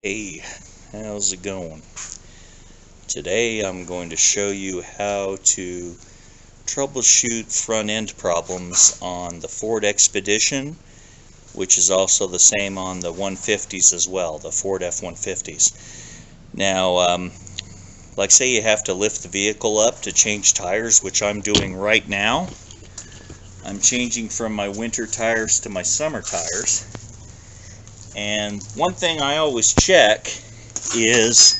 Hey, how's it going? Today I'm going to show you how to troubleshoot front end problems on the Ford Expedition, which is also the same on the 150s as well, the Ford F150s. Now, like say you have to lift the vehicle up to change tires, which I'm doing right now. I'm changing from my winter tires to my summer tires. And one thing I always check is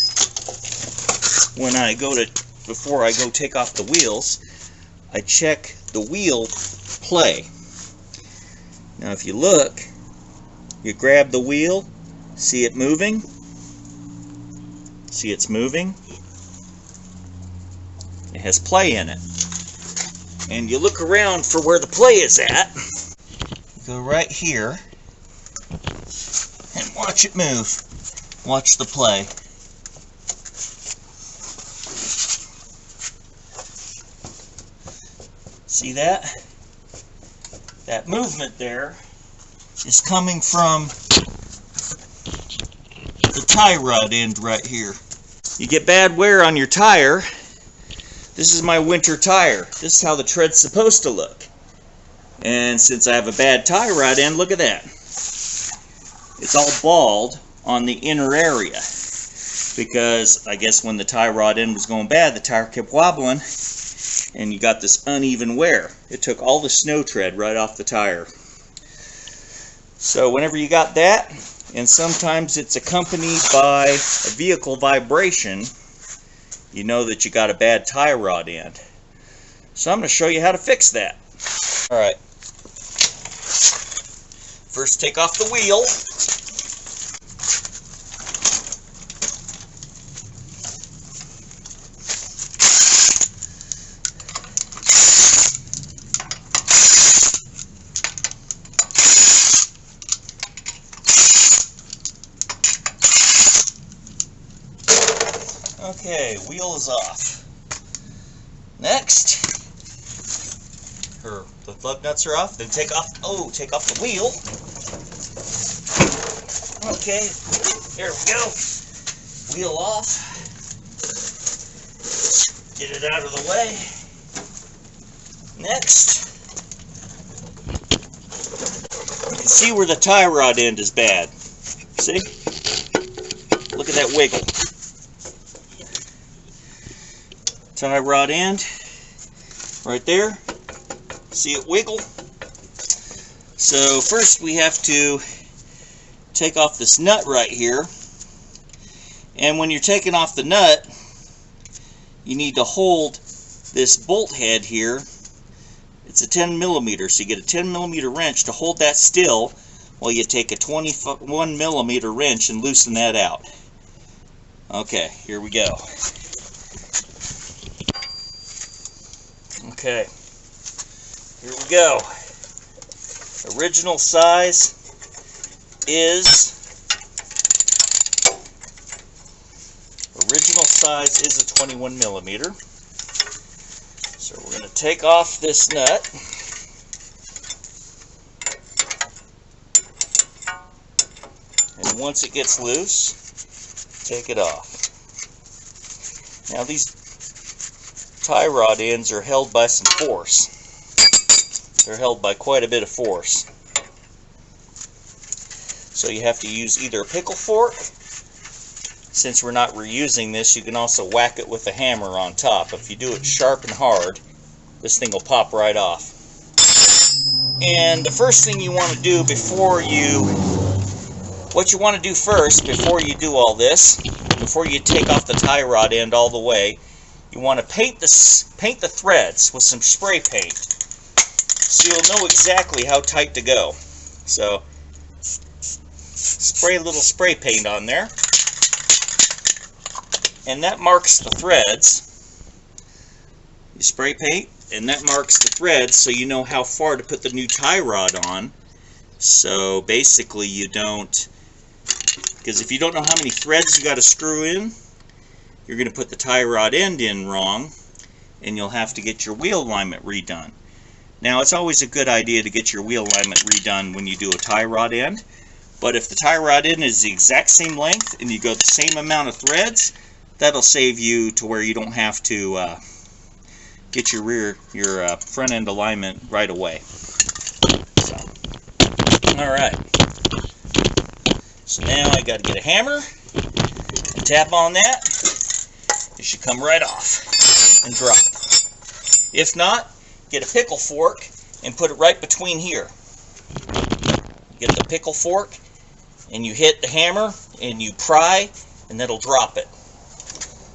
when I go to, before I go take off the wheels, I check the wheel play. Now if you look, you grab the wheel, see it moving? See it's moving? It has play in it. And you look around for where the play is at. Go right here and watch it move. Watch the play. See that? That movement there is coming from the tie rod end right here. You get bad wear on your tire. This is my winter tire. This is how the tread's supposed to look. And since I have a bad tie rod end, look at that. It's all bald on the inner area. Because I guess when the tie rod end was going bad, the tire kept wobbling. And you got this uneven wear. It took all the snow tread right off the tire. So whenever you got that, and sometimes it's accompanied by a vehicle vibration, you know that you got a bad tie rod end. So I'm going to show you how to fix that. Alright. First take off the wheel. Okay, wheel is off. Next, the lug nuts are off. Then take off the wheel. Okay, there we go. Wheel off. Get it out of the way. Next, you can see where the tie rod end is bad. See? Look at that wiggle. Tie rod end right there. See it wiggle? So first we have to take off this nut right here. And when you're taking off the nut, you need to hold this bolt head here. It's a 10 millimeter, so you get a 10 millimeter wrench to hold that still while you take a 21 millimeter wrench and loosen that out. Okay, here we go. Okay, here we go. Original size is a 21 millimeter. So we're going to take off this nut. And once it gets loose, take it off. Now these tie rod ends are held by some force. They're held by quite a bit of force. So you have to use either a pickle fork. Since we're not reusing this, you can also whack it with a hammer on top. If you do it sharp and hard, this thing will pop right off. And the first thing you want to do before you do all this, before you take off the tie rod end all the way, you want to paint the threads with some spray paint, so you'll know exactly how tight to go. So spray a little spray paint on there, and that marks the threads. You spray paint, and that marks the threads, so you know how far to put the new tie rod on. So basically you don't, because if you don't know how many threads you got to screw in, you're going to put the tie rod end in wrong, and you'll have to get your wheel alignment redone. Now, it's always a good idea to get your wheel alignment redone when you do a tie rod end, But if the tie rod end is the exact same length and you go the same amount of threads, that'll save you to where you don't have to get your front end alignment right away. So, all right. So now I got to get a hammer and tap on that. It should come right off and drop. If not, get a pickle fork and put it right between here. Get the pickle fork and you hit the hammer and you pry and that'll drop it.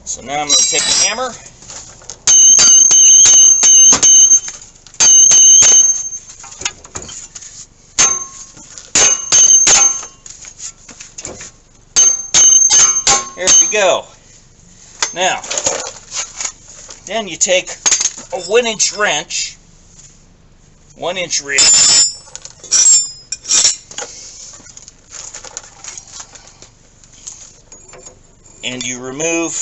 So now I'm going to take the hammer there we go. Now, then you take a 1-inch wrench, 1-inch wrench, and you remove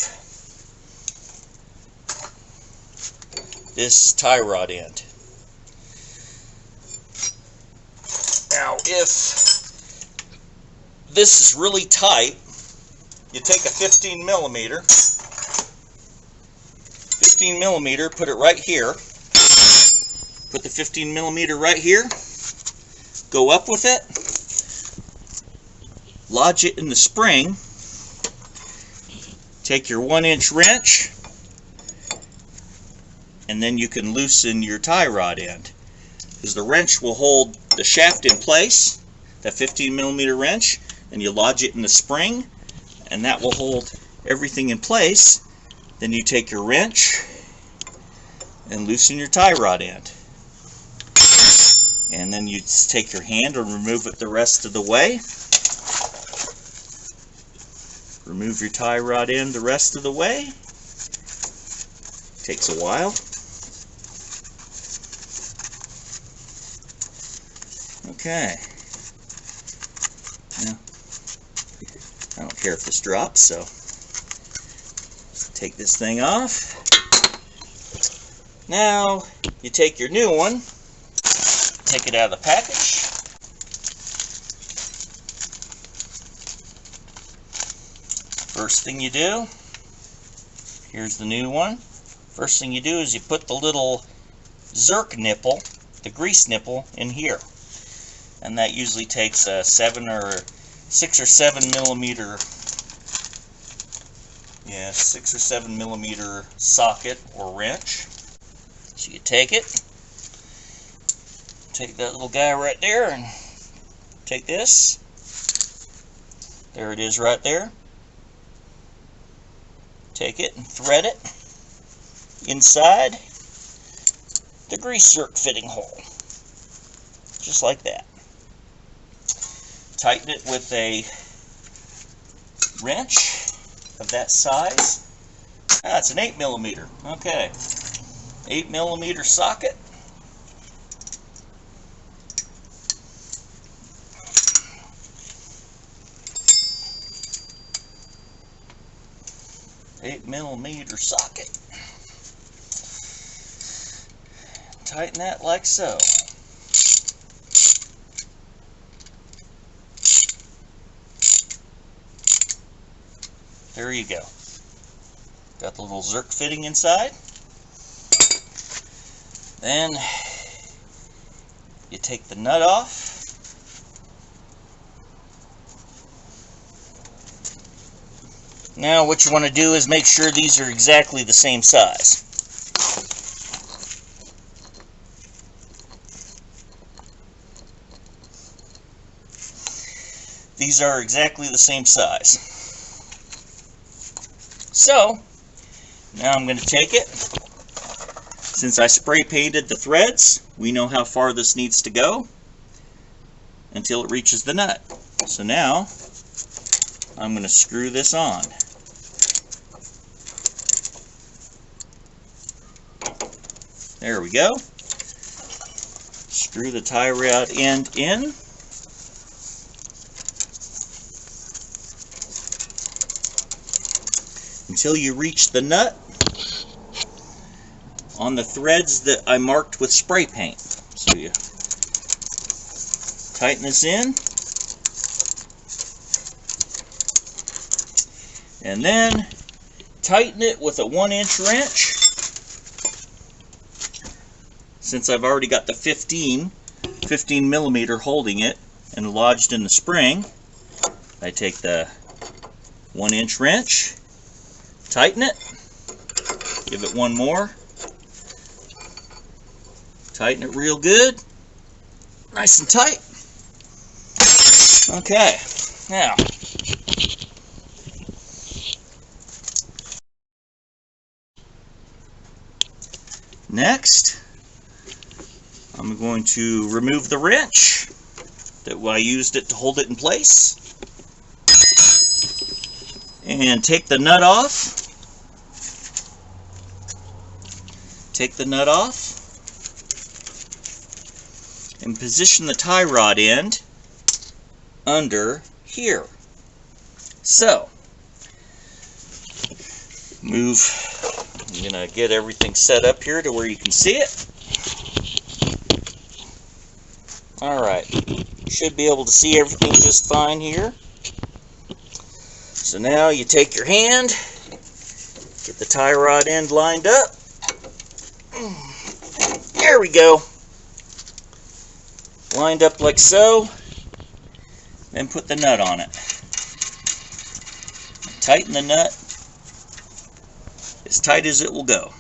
this tie rod end. Now, if this is really tight, you take a 15 millimeter, put it right here, put the 15 millimeter right here, go up with it, lodge it in the spring, take your 1-inch wrench, and then you can loosen your tie rod end, because the wrench will hold the shaft in place, that 15 millimeter wrench, and you lodge it in the spring, and that will hold everything in place. Then you take your wrench and loosen your tie rod end, and then you take your hand and remove it the rest of the way. Remove your tie rod end the rest of the way. Takes a while. Okay. Now, I don't care if this drops, so take this thing off. Now, you take your new one, take it out of the package. First thing you do, here's the new one. First thing you do is you put the little Zerk nipple, the grease nipple, in here. And that usually takes a 6 or 7 millimeter, 6 or 7 millimeter socket or wrench. So you take that little guy right there and take this. There it is right there. Take it and thread it inside the grease Zerk fitting hole. Just like that. Tighten it with a wrench of that size. It's an 8 millimeter. Okay. 8 millimeter socket. Socket. Tighten that like so. There you go. Got the little Zerk fitting inside. Then you take the nut off. Now what you want to do is make sure these are exactly the same size. These are exactly the same size. So, now I'm going to take it. Since I spray painted the threads, we know how far this needs to go until it reaches the nut. So now, I'm going to screw this on. There we go. Screw the tie rod end in. Until you reach the nut on the threads that I marked with spray paint. So you tighten this in. And then tighten it with a 1-inch wrench. Since I've already got the 15 millimeter holding it and lodged in the spring, I take the 1-inch wrench, tighten it, give it one more, tighten it real good, nice and tight. Okay, now next I'm going to remove the wrench that I used it to hold it in place and take the nut off. Take the nut off and position the tie rod end under here. So, I'm going to get everything set up here to where you can see it. Alright, should be able to see everything just fine here. So now you take your hand, get the tie rod end lined up. There we go. Lined up like so. Then put the nut on it. Tighten the nut as tight as it will go.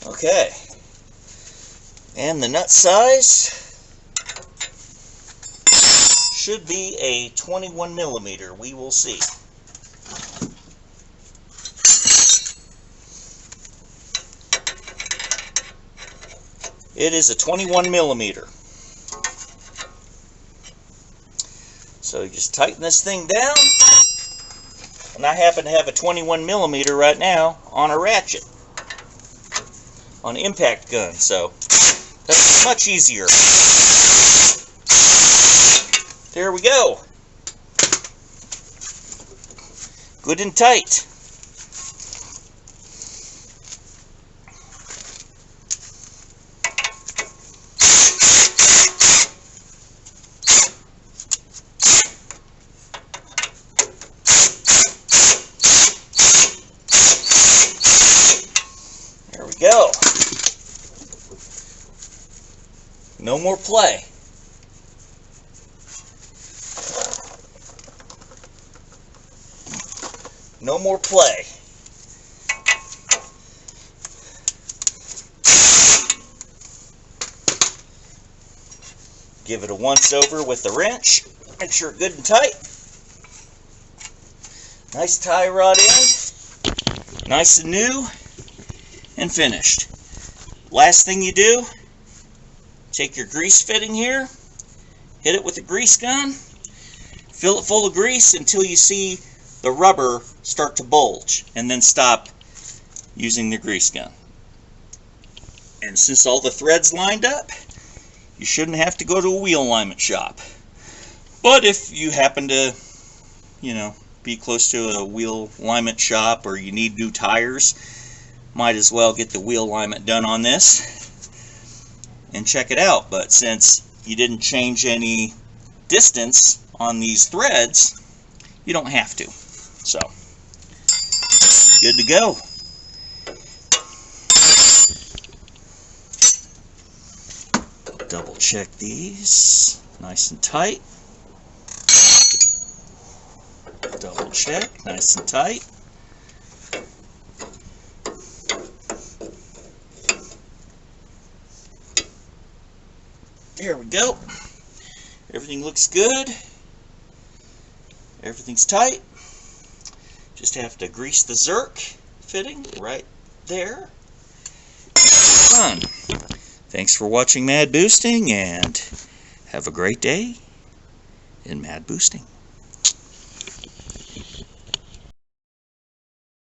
Okay. And the nut size should be a 21 millimeter. We will see. It is a 21 millimeter. So you just tighten this thing down. And I happen to have a 21 millimeter right now on a ratchet, on an impact gun. So that's much easier. There we go. Good and tight. There we go. No more play. No more play. Give it a once over with the wrench. Make sure it's good and tight. Nice tie rod end. Nice and new and finished. Last thing you do, take your grease fitting here, hit it with a grease gun, fill it full of grease until you see the rubber start to bulge, and then stop using the grease gun. And since all the threads lined up, you shouldn't have to go to a wheel alignment shop. But if you happen to, be close to a wheel alignment shop, or you need new tires, might as well get the wheel alignment done on this and check it out. But since you didn't change any distance on these threads, you don't have to. So, good to go. Double check these, nice and tight. Double check, nice and tight. There we go. Everything looks good. Everything's tight. Just have to grease the Zerk fitting right there. Done. Thanks for watching Mad Boosting, and have a great day in Mad Boosting.